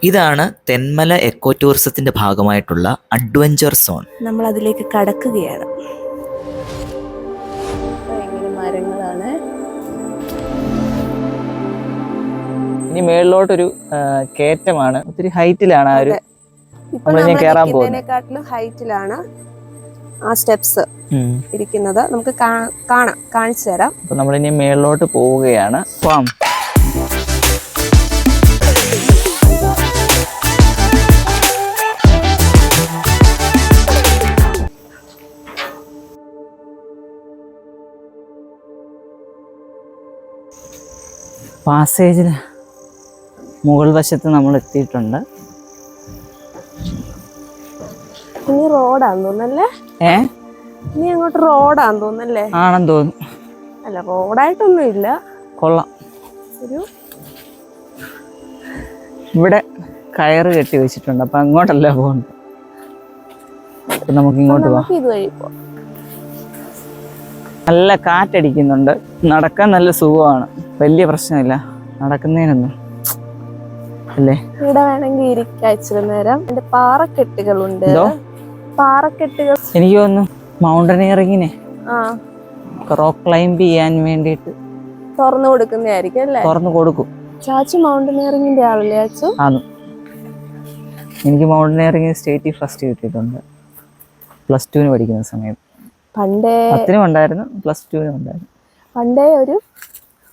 ഇതാണ് തെന്മല എക്കോ ടൂറിസത്തിന്റെ ഭാഗമായിട്ടുള്ള അഡ്വഞ്ചർ സോൺ. നമ്മൾ അതിലേക്ക് കടക്കുകയാണ്. മരങ്ങളാണ്. ഇനി മേളിലോട്ടൊരു കയറ്റമാണ്. ഒത്തിരി ഹൈറ്റിലാണ് ആ ഒരു കേറാൻ പോകുന്നതിനെക്കാട്ടിലും ഹൈറ്റിലാണ് ആ സ്റ്റെപ്സ് ഇരിക്കുന്നത്. നമുക്ക് കാണാം, കാണിച്ചു തരാം. അപ്പൊ നമ്മളിനി മേളിലോട്ട് പോവുകയാണ്. പാസേജിന് മുകൾ വശത്ത് നമ്മൾ എത്തിയിട്ടുണ്ട്. ഇനി റോഡാന്ന് തോന്നല്ലേ? ഇനി അങ്ങോട്ട് റോഡാന്ന് തോന്നല്ലേ? ആണെന്ന് തോന്നുന്നു. അല്ല, റോഡായിട്ടൊന്നും ഇല്ല. കൊള്ളാം. ഒരു ഇവിടെ കയറ് കെട്ടി വെച്ചിട്ടുണ്ട്. അപ്പൊ അങ്ങോട്ടല്ല പോകുന്നത്. നമുക്ക് ഇങ്ങോട്ട് പോവാം. ഇതുവഴി പോവാം. നല്ല കാറ്റടിക്കുന്നുണ്ട്. നടക്കാൻ നല്ല സുഖമാണ്. വലിയ പ്രശ്നമില്ല നടക്കുന്നതിനൊന്നും അല്ലേ. ഇവിടെ വേണമെങ്കിൽ ഇരിക്കാം ഇച്ചിരി നേരം. എന്റെ പാറക്കെട്ടുകളുണ്ട്. പാറക്കെട്ടുകൾ എനിക്ക് തോന്നുന്നു മൗണ്ടനിയറിങ്ങിനെ റോക്ക് ക്ലൈംബ് ചെയ്യാൻ വേണ്ടിട്ട് തുറന്നു കൊടുക്കുന്നതായിരിക്കും അല്ലേ? തുറന്നു കൊടുക്കും. ചാച്ചു മൗണ്ടനിയറിങ്ങിന്റെ ആളല്ലേ ചാച്ചു? ആണ്. എനിക്ക് മൗണ്ടനിയറിങ് സ്റ്റേറ്റിൽ ഫസ്റ്റ് കിട്ടിയിട്ടുണ്ട്. +2 പഠിക്കുന്ന സമയത്ത്. പണ്ടേ 10 ഉണ്ടായിരുന്നു, +2 ഉണ്ടായിരുന്നു. പണ്ടേ ഒരു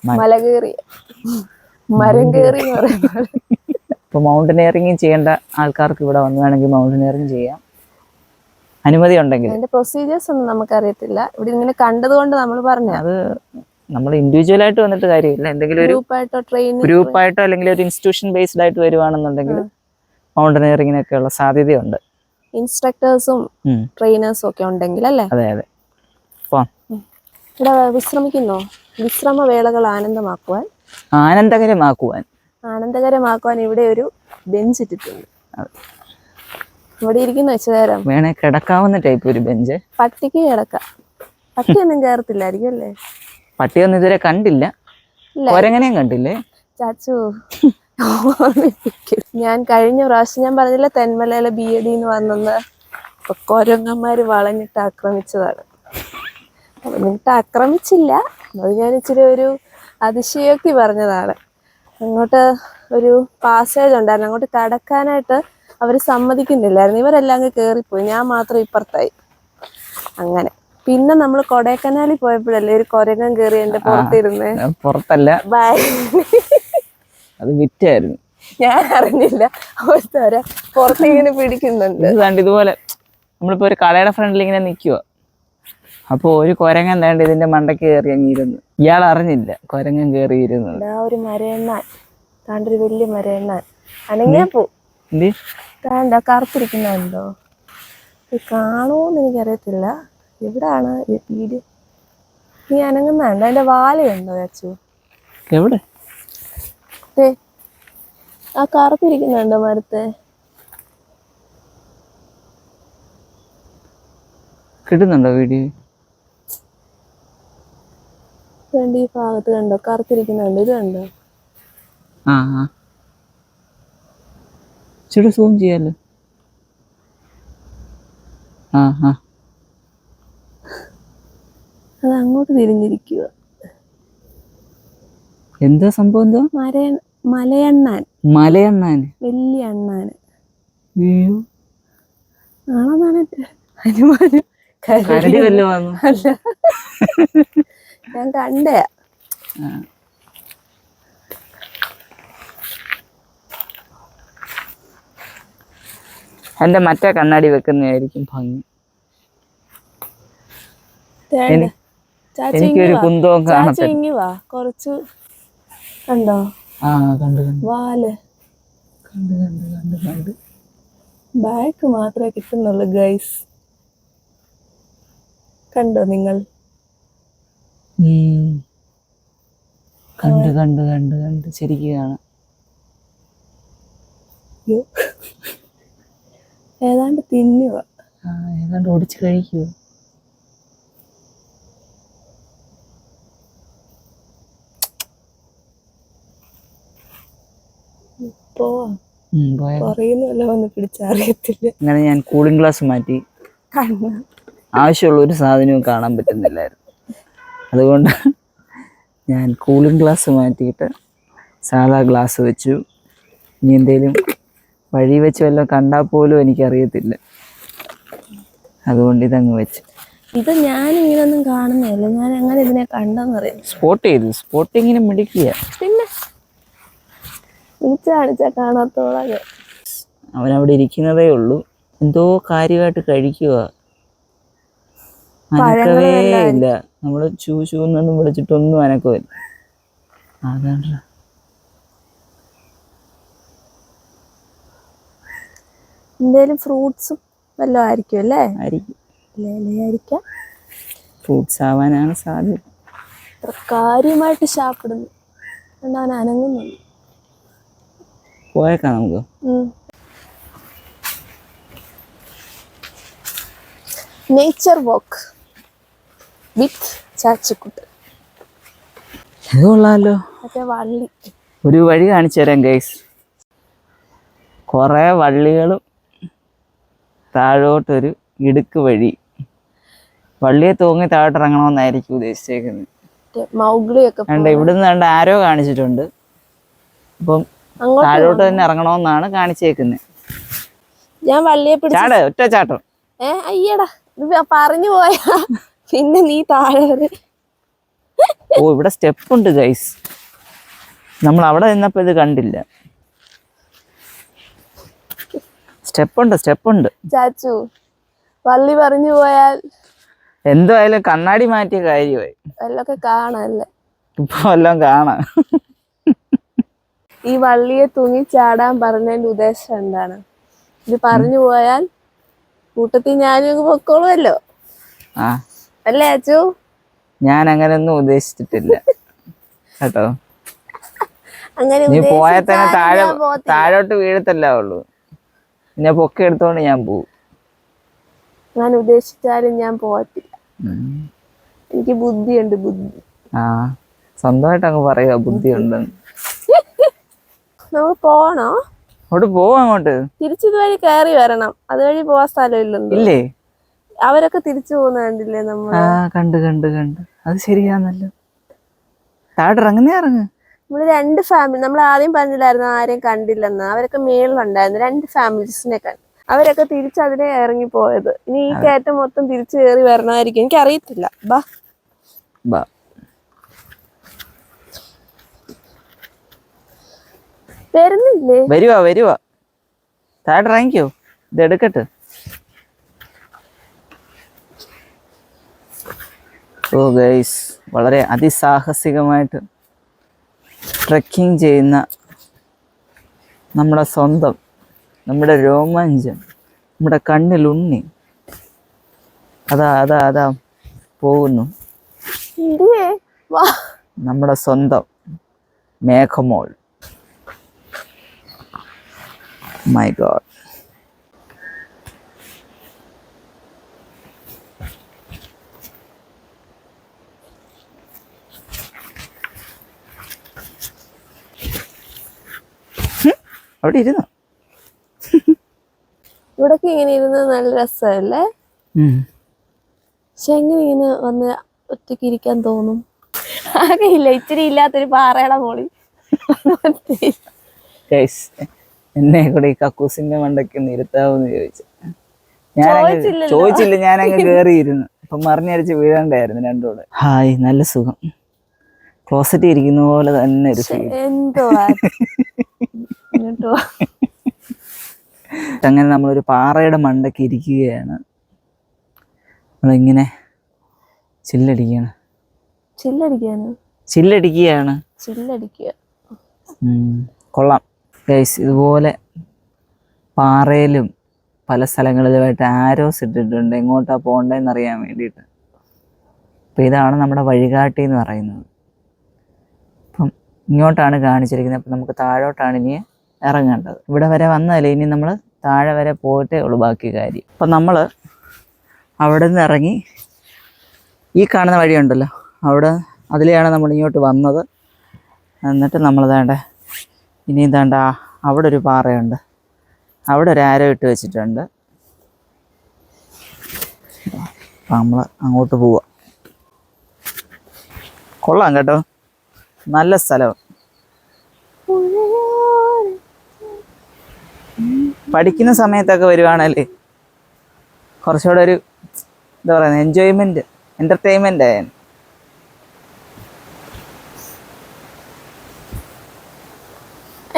മല കയറി മരം കയറി എന്ന് പറയുന്നത്. ഇപ്പൊ മൗണ്ടനിയറിങ് ചെയ്യേണ്ട ആൾക്കാർക്ക് ഇവിടെ വന്നു വേണമെങ്കിൽ മൗണ്ടനിയറിങ് ചെയ്യാം, അനുമതി ഉണ്ടെങ്കിൽ. അതിന്റെ പ്രൊസീജിയേഴ്സ് ഒന്നും നമുക്കറിയത്തില്ല. ഇവിടെ ഇങ്ങനെ കണ്ടതുകൊണ്ട് നമ്മൾ പറഞ്ഞു. അത് നമ്മൾ ഇൻഡിവിജ്വൽ ആയിട്ട് വന്നിട്ട് കാര്യമില്ല. എന്തെങ്കിലും ഒരു ഗ്രൂപ്പായിട്ടോ അല്ലെങ്കിൽ ഒരു ഇൻസ്റ്റിറ്റ്യൂഷൻ ബേസ്ഡ് ആയിട്ട് വരുവാണെന്നുണ്ടെങ്കിൽ മൗണ്ടനിയറിങ്ങിനൊക്കെയുള്ള സാധ്യതയുണ്ട്. ഇൻസ്ട്രക്ടേഴ്സും ട്രെയിനേഴ്സും ഒക്കെ ഉണ്ടെങ്കിൽ അല്ലേ? അതെ അതെ. ഇവിടെ വിശ്രമിക്കുന്നോ? വിശ്രമ വേളകൾ ആനന്ദമാക്കുവാൻ ഇവിടെ ഒരു ബെഞ്ച് ഇട്ടിട്ടുണ്ട്. ഇവിടെ ഇരിക്കുന്ന വെച്ചുതരാം. വേണേ കിടക്കാവുന്ന ടൈപ്പ് ഒരു ബെഞ്ച്. പട്ടിക്ക് കിടക്കാം. പട്ടിയൊന്നും കയറത്തില്ലായിരിക്കും അല്ലേ? പട്ടിയൊന്നും ഇതുവരെ കണ്ടില്ല. കൊരങ്ങനെയും കണ്ടില്ലേ ചാച്ചു? ഞാൻ കഴിഞ്ഞ പ്രാവശ്യം ഞാൻ പറഞ്ഞില്ല തെന്മലയിലെ BED വന്നെന്ന്. കൊരങ്ങന്മാര് വളഞ്ഞിട്ട് ആക്രമിച്ചതാണ്. എന്നിട്ട് ആക്രമിച്ചില്ല, അത് ഞാൻ ഇച്ചിരി ഒരു അതിശയോക്തി പറഞ്ഞതാണ്. അങ്ങോട്ട് ഒരു പാസേജ് ഉണ്ടായിരുന്നു, അങ്ങോട്ട് കടക്കാനായിട്ട് അവർ സമ്മതിക്കുന്നില്ലായിരുന്നു. ഇവരെല്ലാം അങ്ങ് കയറിപ്പോയി, ഞാൻ മാത്രം ഇപ്പുറത്തായി. അങ്ങനെ പിന്നെ നമ്മൾ കൊടൈക്കനാലിൽ പോയപ്പോഴല്ലേ ഒരു കൊരങ്ങൻ കയറി എന്റെ പുറത്തിരുന്ന്. പുറത്തല്ല, അത് വിറ്റായിരുന്നു. ഞാൻ അറിഞ്ഞില്ല. ഓരോരുത്തര പുറത്തിങ്ങനെ പിടിക്കുന്നുണ്ട്. ഇതുപോലെ നമ്മളിപ്പോ ഒരു കടയുടെ ഫ്രണ്ടിൽ ഇങ്ങനെ നിൽക്കുക, അപ്പൊ ഒരു കൊരങ്ങൻ വേണ്ട ഇതിന്റെ മണ്ടയ്ക്ക് കയറി അങ്ങിരുന്നു. ഇയാൾ അറിഞ്ഞില്ല കൊരങ്ങൻ കയറിയിരുന്നു. ഒരു മരയണ്ണാൻ, താണ്ടൊരു വലിയ മരയണ്ണാൻ അനങ്ങിയാ പോ. താണ്ട കറുത്തിരിക്കുന്നുണ്ടോ? കാണുമോന്ന് എനിക്കറിയത്തില്ല. എവിടാണ് വീട്? നീ അനങ്ങുന്നുണ്ടോ? അതിന്റെ വാലയുണ്ടോ ചാച്ചു? എവിടെ? ആ കറുത്തിരിക്കുന്നുണ്ടോ മരത്തെ? കിട്ടുന്നുണ്ടോ വീഡിയോ? ഈ ഭാഗത്ത് കണ്ടോ കറുത്തിരിക്കുന്നുണ്ട്? ഇത് കണ്ടോ? സൂം ചെയ്യാലോ. അത് അങ്ങോട്ട് തിരിഞ്ഞിരിക്കുക. എന്താ സംഭവം? എന്തോ മലയണ്ണാൻ. വലിയ അണ്ണാൻ ആണെന്നാണ് അനുമാനം. അല്ല, ഞാൻ കണ്ടേ. എന്റെ മറ്റേ കണ്ണാടി വെക്കുന്നതായിരിക്കും ഭംഗി. എനിക്കൊരു കുന്തവും കാണത്തില്ല. കുറച്ച് കണ്ടോ? വാല് കണ്ട് ബാക്ക് മാത്രമേ കിട്ടുന്നുള്ളൂ ഗൈസ്. കണ്ടോ നിങ്ങൾ? കണ്ട് ശരിക്കും കാണാം. ഏതാണ്ട് തിന്നുക, ഏതാണ്ട് ഓടിച്ച് കഴിക്കുക. പോവാ. പുറയുന്നല്ലോ വന്ന് പിടിച്ചറിയത്തില്ല. അങ്ങനെ ഞാൻ കൂളിംഗ് ഗ്ലാസ് മാറ്റി. കണ്ണ ആവശ്യമുള്ള ഒരു സാധനവും കാണാൻ പറ്റുന്നില്ലായിരുന്നു. അതുകൊണ്ട് ഞാൻ കൂളിംഗ് ഗ്ലാസ് മാറ്റിയിട്ട് സാധാ ഗ്ലാസ് വെച്ചു. ഇനി എന്തേലും വഴി വെച്ച് വല്ലതും കണ്ടാൽ പോലും എനിക്കറിയത്തില്ല. അതുകൊണ്ട് ഇതങ്ങ് വെച്ച്. ഇത് ഞാൻ ഇങ്ങനൊന്നും കാണുന്നില്ല. ഞാൻ എങ്ങനെ ഇതിനെ കണ്ടെന്ന് അറിയാം. സ്പോട്ട് ചെയ്തു. സ്പോട്ടിങ്ങിന് മിടിക്കുക. പിന്നെ വിളിച്ച് കാണിച്ചാൽ കാണാത്തോളാം. അവനവിടെ ഇരിക്കുന്നതേ ഉള്ളൂ. എന്തോ കാര്യമായിട്ട് കഴിക്കുക. അനക്കവേ ഇല്ല. നമ്മള് ചൂന്നൊന്നും വിളിച്ചിട്ടൊന്നും അനക്കമില്ല. അതാണ് എന്തേലും ഫ്രൂട്ട്സും വല്ലതും ആയിരിക്കും അല്ലേ? ആയിരിക്കും. ഫ്രൂട്ട്സ് ആവാനാണ് സാധ്യത. കാര്യമായിട്ട് ഷാപ്പിടുന്നു. അവൻ അനങ്ങുന്നുണ്ട്. പോയേക്കാം നമുക്ക്. നേച്ചർ വാക്ക് വിത്ത് ചാച്ചിക്കുട്ട്. ഇത് കൊള്ളാലോ. മറ്റേ വള്ളി. ഒരു വഴി കാണിച്ചു തരാം ഗൈസ്. കുറേ വള്ളികളും താഴോട്ടൊരു ഇടുക്ക് വഴി. വള്ളിയെ തൂങ്ങി താഴോട്ട് ഇറങ്ങണമെന്നായിരിക്കും ഉദ്ദേശിച്ചേക്കുന്നത്. ഇവിടുന്ന് കണ്ട് ആരോ കാണിച്ചിട്ടുണ്ട്. അപ്പം താഴോട്ട് തന്നെ ഇറങ്ങണമെന്നാണ് കാണിച്ചേക്കുന്നത്. ഞാൻ വള്ളിയെ ചാട്, ഒറ്റ ചാട്ടം. അയ്യടാ പറഞ്ഞു പോയാ പിന്നെ നീ താഴെ. ഓ, ഇവിടെ സ്റ്റെപ്പ് ഉണ്ട് ഗൈസ്. നമ്മൾ അവിടെ നിന്നപ്പോ ഇത് കണ്ടില്ല. സ്റ്റെപ്പ് ഉണ്ട്. ചാച്ചു വള്ളി പറഞ്ഞു പോയാൽ എന്തായാലും കണ്ണാടി മാറ്റിയ കാര്യമായി. വല്ലൊക്കെ കാണാല്ലേ? ഇപ്പൊ എല്ലാം കാണാം. ഈ വള്ളിയെ തൂങ്ങി ചാടാൻ പറഞ്ഞതിന്റെ ഉദ്ദേശം എന്താണ്? ഇത് പറഞ്ഞു പോയാൽ കൂട്ടത്തിൽ ഞാനും പൊക്കോളുമല്ലോ. അല്ലേ അച്ചു? ഞാൻ അങ്ങനെയൊന്നും ഉദ്ദേശിച്ചിട്ടില്ല കേട്ടോ. അങ്ങനെ നീ പോയാൽ തന്നെ താഴോട്ട് വീഴത്തല്ല ഉള്ളൂ. പിന്നെ പൊക്കെ എടുത്തോണ്ട് ഞാൻ പോവും. ഞാൻ ഉദ്ദേശിച്ചാലും ഞാൻ പോകത്തില്ല. എനിക്ക് ബുദ്ധിയുണ്ട്. സ്വന്തമായിട്ട് അങ്ങ് പറയുക ബുദ്ധിയുണ്ടെന്ന്. നമുക്ക് പോകണോ? അവിടെ പോവാ. അങ്ങോട്ട് തിരിച്ചിതുവഴി കയറി വരണം. അതുവഴി പോവാൻ സ്ഥലമില്ലേ? അവരൊക്കെ തിരിച്ചു പോകുന്ന കണ്ടില്ലേ നമ്മൾ? കണ്ട് അത് ശരിയാന്നല്ലോ. താഴെ ഇറങ്ങ്. നമ്മള് 2 ഫാമിലി, നമ്മൾ ആദ്യം പറഞ്ഞില്ലായിരുന്നു ആരെയും കണ്ടില്ലെന്ന്. അവരൊക്കെ മേളിലുണ്ടായിരുന്നു. 2 ഫാമിലീസിനെ കണ്ടു. അവരൊക്കെ തിരിച്ച് അതിനെ ഇറങ്ങി പോയത്. ഇനി ഈ കയറ്റം മൊത്തം തിരിച്ചു കയറി വരണമായിരിക്കും. എനിക്കറിയത്തില്ല. ബാ വരുന്നില്ലേ? വരുവാ. താഴെ ഇറങ്ങിക്കോ. ഇത് എടുക്കട്ടെ. ഓ ഗൈസ്, വളരെ അതിസാഹസികമായിട്ട് ട്രെക്കിംഗ് ചെയ്യുന്ന നമ്മുടെ സ്വന്തം, നമ്മുടെ രോമാഞ്ചം, നമ്മുടെ കണ്ണിലുണ്ണി അതാ പോകുന്നു. നമ്മുടെ സ്വന്തം മേഘമോൾ. My God. അവിടെ ഇരുന്നു. ഇവിടൊക്കെ ഇങ്ങനെ ഇരുന്നത് നല്ല രസമല്ലേ? പക്ഷെ എങ്ങനെ ഇങ്ങനെ വന്ന് ഒറ്റയ്ക്ക് ഇരിക്കാൻ തോന്നും? ആകെ ഇല്ല, ഇച്ചിരി ഇല്ലാത്തൊരു പാറയുടെ മോളിൽ. എന്നെ കൂടെ ഈ കക്കൂസിന്റെ മണ്ടയ്ക്ക് ഇരുത്താവെന്ന് ചോദിച്ചു. ചോദിച്ചില്ല, ഞാനങ്ങ് കേറിയിരുന്നു. അപ്പൊ മറിഞ്ഞടിച്ച് വീഴണ്ടായിരുന്നു രണ്ടും കൂടെ. ഹായ്, നല്ല സുഖം. ക്ലോസറ്റ് ഇരിക്കുന്ന പോലെ തന്നെ ഒരു എന്തോ. അങ്ങനെ നമ്മളൊരു പാറയുടെ മണ്ടയ്ക്ക് ഇരിക്കുകയാണ്. നമ്മളിങ്ങനെ ചില്ലടിക്കുകയാണ്. കൊള്ളാം ഗൈസ്. ഇതുപോലെ പാറയിലും പല സ്ഥലങ്ങളിലുമായിട്ട് ആരോസ് ഇട്ടിട്ടുണ്ട്, എങ്ങോട്ടാ പോകേണ്ടതെന്ന് അറിയാൻ വേണ്ടിയിട്ട്. അപ്പം ഇതാണ് നമ്മുടെ വഴികാട്ടി എന്ന് പറയുന്നത്. അപ്പം ഇങ്ങോട്ടാണ് കാണിച്ചിരിക്കുന്നത്. അപ്പം നമുക്ക് താഴോട്ടാണ് ഇനി ഇറങ്ങേണ്ടത്. ഇവിടെ വരെ വന്നതല്ലേ, ഇനി നമ്മൾ താഴെ വരെ പോയിട്ടേ ഉള്ളൂ ബാക്കി കാര്യം. അപ്പം നമ്മൾ അവിടെ നിന്ന് ഇറങ്ങി ഈ കാണുന്ന വഴിയുണ്ടല്ലോ, അതിലെയാണ് നമ്മൾ ഇങ്ങോട്ട് വന്നത്. എന്നിട്ട് നമ്മൾ ഇനി അവിടെ ഒരു പാറയുണ്ട്, അവിടെ ഒരു ആരോ ഇട്ട് വെച്ചിട്ടുണ്ട്. അപ്പം നമ്മൾ അങ്ങോട്ട് പോവാം. കൊള്ളാം കേട്ടോ, നല്ല സ്ഥലം. പഠിക്കുന്ന സമയത്തൊക്കെ വരുവാണല്ലേ കുറച്ചുകൂടെ ഒരു എന്താ പറയുക, എൻജോയ്മെന്റ്, എന്റർടൈൻമെന്റ് ആയാലും.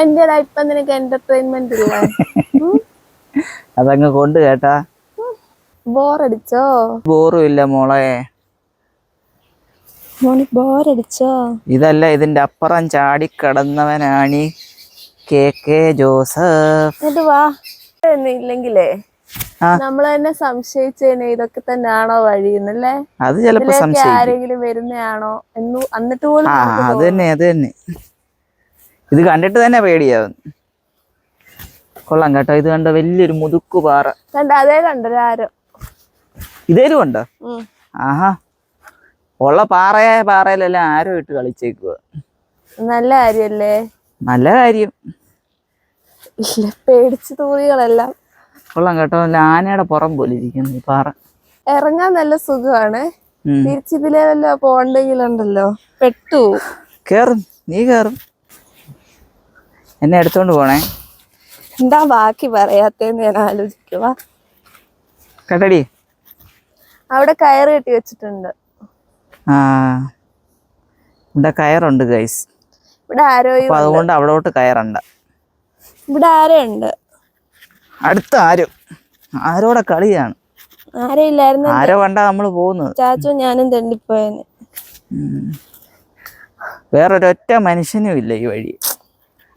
എന്റെ ഇപ്പൊ നിനക്ക് എന്റർടൈൻമെന്റ് ഇല്ല? അതങ്ങ് കൊണ്ട് കേട്ടാ. ബോറടിച്ചോ? ബോറും ഇല്ല മോളെ. മോന് ബോറടിച്ചോ? ഇതല്ല, ഇതിന്റെ അപ്പുറം ചാടിക്കടന്നവനാണ് KK ജോസഫ്. എന്നിട്ട് വാ. ഇല്ലെങ്കിലേ നമ്മള് തന്നെ സംശയിച്ചേനെ ഇതൊക്കെ തന്നെയാണോ വഴിയെന്നല്ലേ. അത് ചിലപ്പോ സംശയിക്കും, ആരെങ്കിലും വരുന്നയാണോ എന്ന്. എന്നിട്ട് പോലും അത് തന്നെ. ഇത് കണ്ടിട്ട് തന്നെ പേടിയാവും. കൊള്ളാം കേട്ടോ. ഇത് കണ്ട വലിയൊരു മുതുക്കു പാറ കണ്ട, അതേ കണ്ടോ ആരോ. ഇതേലും ഉണ്ടോ? ആഹാ, ഉള്ള പാറയിലെല്ലാം ആരോ ഇട്ട് കളിച്ചേക്കുക. നല്ല കാര്യല്ലേ? നല്ല കാര്യം. ഇല്ല, പേടിച്ച് തൂറികളെല്ലാം. കൊള്ളാം കേട്ടോ, ആനയുടെ പുറം പോലെ ഇരിക്കുന്നു ഈ പാറ. ഇറങ്ങാൻ നല്ല സുഖമാണ്. തിരിച്ചിതിലേ വല്ലോ പോണ്ടെങ്കിലുണ്ടല്ലോ പെട്ടു. കേറും, നീ കേറും. എന്നെ എടുത്തോണ്ട് പോണേ. എന്താ ബാക്കി പറയാത്തേന്ന് ഞാൻ ആലോചിക്കുക. കേട്ടടി, അവിടെ കയറ് കെട്ടി വെച്ചിട്ടുണ്ട്. ഇവിടെ കയറുണ്ട് ഗൈസ്. ഇവിടെ ആരോ, അതുകൊണ്ട് അവിടോട്ട് കയറണ്ട. ഇവിടെ ആരോ ഉണ്ട്. അടുത്ത ആരോടെ കളിയാണ്. ആരോ ഇല്ലായിരുന്നു. ആരോ കണ്ടാ നമ്മള് പോകുന്നത്. ചാച്ചു ഞാനും തെണ്ടിപ്പോയന്. വേറൊരൊറ്റ മനുഷ്യനും ഇല്ല ഈ വഴി.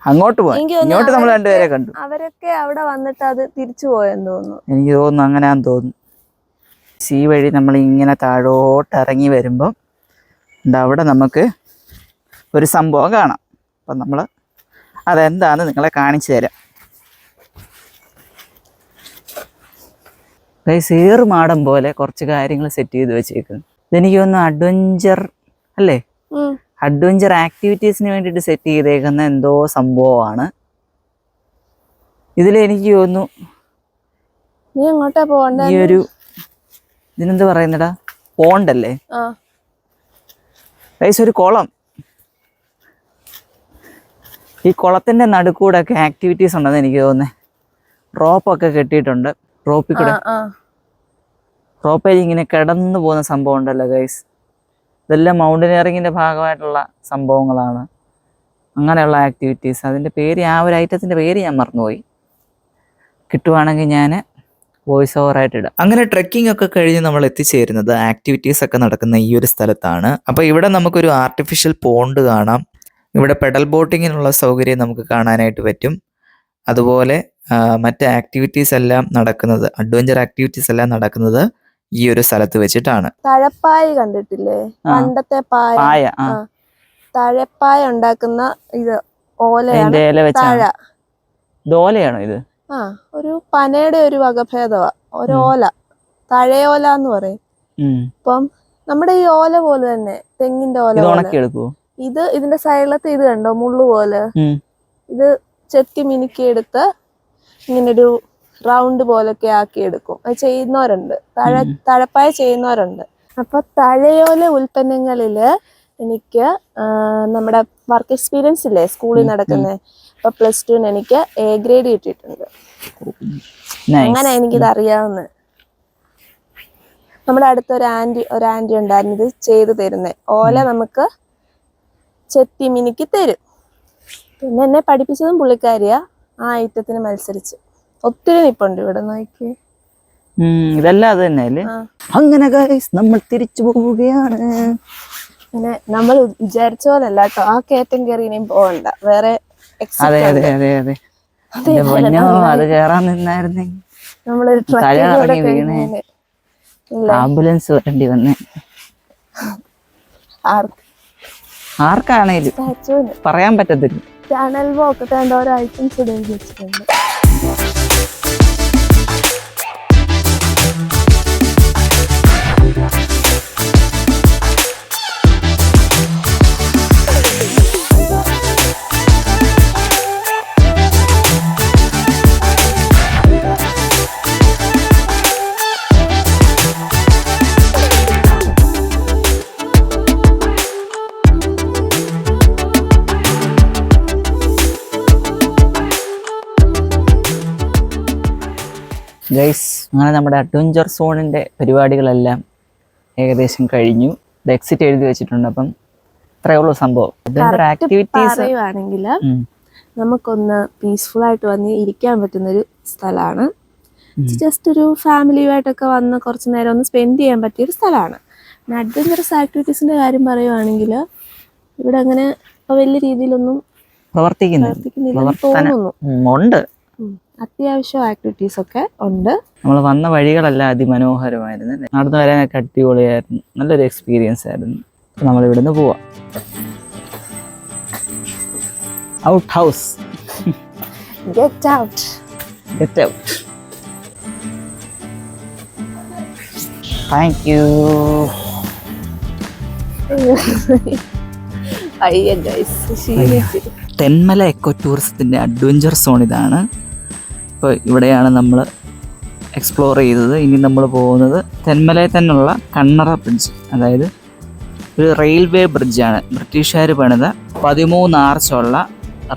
അങ്ങോട്ട് പോയി, ഇങ്ങോട്ട് നമ്മൾ രണ്ടുപേരെ കണ്ടു. അവരൊക്കെ അവിടെ വന്നിട്ട് അത് തിരിച്ചു പോയെന്ന് തോന്നുന്നു. എനിക്ക് തോന്നുന്നു, അങ്ങനെയാന്ന് തോന്നുന്നു. ഈ വഴി നമ്മൾ ഇങ്ങനെ താഴോട്ട് ഇറങ്ങി വരുമ്പം അവിടെ നമുക്ക് ഒരു സംഭവം കാണാം. അപ്പം നമ്മൾ അതെന്താന്ന് നിങ്ങളെ കാണിച്ചു തരാം. സേറുമാടം പോലെ കുറച്ച് കാര്യങ്ങൾ സെറ്റ് ചെയ്ത് വെച്ചേക്കുന്നു. ഇതെനിക്ക് തോന്നുന്നു അഡ്വഞ്ചർ അല്ലേ, അഡ്വഞ്ചർ ആക്ടിവിറ്റീസിന് വേണ്ടിയിട്ട് സെറ്റ് ചെയ്തേക്കുന്ന എന്തോ സംഭവമാണ്. ഇതിലെനിക്ക് തോന്നുന്നു നീ എങ്ങോട്ടാ പോകണ്ട, ഈ ഒരു ഇതിനെന്ത് പറയുന്നടാ, പോണ്ടല്ലേ ഗൈസ്, ഒരു കുളം. ഈ കുളത്തിന്റെ നടുക്കൂടെ ഒക്കെ ആക്ടിവിറ്റീസ് ഉണ്ടെന്ന് എനിക്ക് തോന്നുന്നത്. റോപ്പൊക്കെ കെട്ടിയിട്ടുണ്ട്. റോപ്പിൽ കൂടെ റോപ്പേൽ ഇങ്ങനെ കിടന്നു പോകുന്ന സംഭവം ഉണ്ടല്ലോ ഗൈസ്. ഇതെല്ലാം മൗണ്ടനിയറിങ്ങിന്റെ ഭാഗമായിട്ടുള്ള സംഭവങ്ങളാണ്. അങ്ങനെയുള്ള ആക്ടിവിറ്റീസ്. അതിന്റെ പേര്, ആ ഒരു ഐറ്റത്തിന്റെ പേര് ഞാൻ മറന്നുപോയി. കിട്ടുവാണെങ്കിൽ ഞാൻ വോയിസ് ഓവറായിട്ട് ഇടാം. അങ്ങനെ ട്രെക്കിംഗ് ഒക്കെ കഴിഞ്ഞ് നമ്മൾ എത്തിച്ചേരുന്നത് ആക്ടിവിറ്റീസ് ഒക്കെ നടക്കുന്ന ഈ ഒരു സ്ഥലത്താണ്. അപ്പോൾ ഇവിടെ നമുക്കൊരു ആർട്ടിഫിഷ്യൽ പോണ്ട് കാണാം. ഇവിടെ പെഡൽ ബോട്ടിങ്ങിനുള്ള സൗകര്യം നമുക്ക് കാണാനായിട്ട് പറ്റും. അതുപോലെ മറ്റ് ആക്ടിവിറ്റീസ് എല്ലാം നടക്കുന്നത്, അഡ്വഞ്ചർ ആക്ടിവിറ്റീസ് എല്ലാം നടക്കുന്നത് ഈ ഒരു സ്ഥലത്ത് വെച്ചിട്ടാണ്. തഴപ്പായ കണ്ടിട്ടില്ലേ? പണ്ടത്തെ പായ. തഴപ്പായ ഉണ്ടാക്കുന്ന ഇത് ഓലയാണ്. തഴ ഓലയാണോ ഇത്? ഒരു പനയുടെ ഒരു വകഭേദമാ. ഒരു ഓല, തഴയോല എന്ന് പറയും. ഇപ്പം നമ്മുടെ ഈ ഓല പോലെ തന്നെ, തെങ്ങിന്റെ ഓല. ഇത് ഇതിന്റെ സൈഡിലത്തെ ഇത് കണ്ടോ, മുള്ളു പോലെ. ഇത് ചെത്തി മിനുക്കി എടുത്ത് ഇങ്ങനൊരു റൗണ്ട് പോലൊക്കെ ആക്കി എടുക്കും. അത് ചെയ്യുന്നവരുണ്ട്, തഴപ്പായ ചെയ്യുന്നവരുണ്ട്. അപ്പൊ തഴയോല ഉൽപ്പന്നങ്ങളില് എനിക്ക് നമ്മുടെ വർക്ക് എക്സ്പീരിയൻസ് ഇല്ലേ സ്കൂളിൽ നടക്കുന്നത്, അപ്പൊ +2 എനിക്ക് A ഗ്രേഡ് കിട്ടിയിട്ടുണ്ട്. അങ്ങനെ എനിക്കിത് അറിയാവുന്ന. നമ്മുടെ അടുത്തൊരു ആന്റി ഉണ്ടായിരുന്നു ഇത് ചെയ്തു തരുന്നേ. ഓല നമുക്ക് ചെത്തി മിനുക്കി തരും. പിന്നെ എന്നെ പഠിപ്പിച്ചതും പുള്ളിക്കാരിയാ. ആ ഐറ്റത്തിന് മത്സരിച്ച് ഒത്തിരി നിപ്പുണ്ട് ഇവിടെ. നോക്കി, ഇതെല്ലാം അത് തന്നെ. അങ്ങനെ നമ്മൾ തിരിച്ചു പോവുകയാണ്. അങ്ങനെ നമ്മൾ വിചാരിച്ച പോലല്ല കേട്ടോ. ആ കയറ്റം കയറി ഇനിയും പോകണ്ട, വേറെ അത് കേറാൻ നിന്നായിരുന്നെങ്കിൽ നമ്മളൊരു ആംബുലൻസ് വരേണ്ടി വന്നേ. ആർക്കാണേലും പറയാൻ പറ്റത്തില്ല. ചാനൽ പോക്കത്തെ ഓരോ ഐറ്റംസ് ഇടയിൽ വെച്ചിട്ടുണ്ട്. ഗൈസ്, അങ്ങനെ നമ്മുടെ അഡ്വഞ്ചർ സോണിൻ്റെ പരിപാടികളെല്ലാം ഏകദേശം കഴിഞ്ഞു. ഇത് എക്സിറ്റ് എഴുതി വെച്ചിട്ടുണ്ട്. അപ്പം ഇത്രയേ ഉള്ളൂ സംഭവം. അഡ്വഞ്ചർ ആക്ടിവിറ്റീസ് പറയുവാണെങ്കിൽ നമുക്കൊന്ന് പീസ്ഫുൾ ആയിട്ട് വന്ന് ഇരിക്കാൻ പറ്റുന്നൊരു സ്ഥലമാണ്. ജസ്റ്റ് ഒരു ഫാമിലിയുമായിട്ടൊക്കെ വന്ന് കുറച്ച് നേരം ഒന്ന് സ്പെൻഡ് ചെയ്യാൻ പറ്റിയൊരു സ്ഥലമാണ്. പിന്നെ അഡ്വഞ്ചറസ് ആക്ടിവിറ്റീസിന്റെ കാര്യം പറയുവാണെങ്കിൽ ഇവിടെ അങ്ങനെ വലിയ രീതിയിലൊന്നും പ്രവർത്തിക്കുന്നില്ല തോന്നുന്നു. ഉണ്ട്, അത്യാവശ്യം ആക്ടിവിറ്റീസ് ഒക്കെ ഉണ്ട്. നമ്മൾ വന്ന വഴികളെല്ലാം അതിമനോഹരമായിരുന്നു. നടന്നു വരാനൊക്കെ അടിപൊളിയായിരുന്നു. നല്ലൊരു എക്സ്പീരിയൻസ് ആയിരുന്നു. നമ്മൾ ഇവിടുന്ന് പോവാം. Out house, get out. Get out. Thank you. Thenmala eco ടൂറിസത്തിൻ്റെ അഡ്വഞ്ചർ സോൺ ഇതാണ്. ഇപ്പോൾ ഇവിടെയാണ് നമ്മൾ എക്സ്പ്ലോർ ചെയ്തത്. ഇനി നമ്മൾ പോകുന്നത് തെന്മലയിൽ തന്നെയുള്ള കണ്ണറ ബ്രിഡ്ജ്, അതായത് ഒരു റെയിൽവേ ബ്രിഡ്ജാണ്. ബ്രിട്ടീഷുകാർ പണിത 13 ആർച്ചുള്ള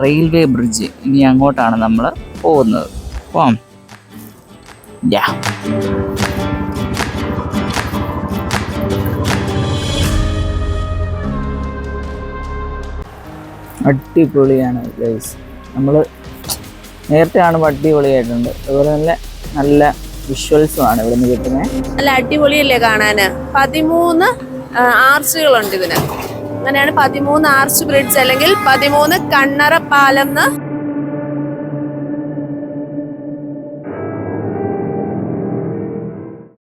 റെയിൽവേ ബ്രിഡ്ജ്. ഇനി അങ്ങോട്ടാണ് നമ്മൾ പോകുന്നത്. പോവാം. യാ, അടിപൊളിയാണ് ഗൈസ്. നമ്മൾ നേരത്തെ കാണുമ്പോൾ അടിപൊളിയായിട്ടുണ്ട്. അതുപോലെ തന്നെ നല്ല വിഷ്വൽസും ആണ് ഇവിടെ നിന്ന് കിട്ടുന്നത്. നല്ല അടിപൊളിയല്ലേ കാണാന്. 13 ആർച്ചുകളുണ്ട് ഇതിന്. അങ്ങനെയാണ് 13 ആർച്ച് ബ്രിഡ്ജ് അല്ലെങ്കിൽ 13 കണ്ണറ പാലം എന്ന്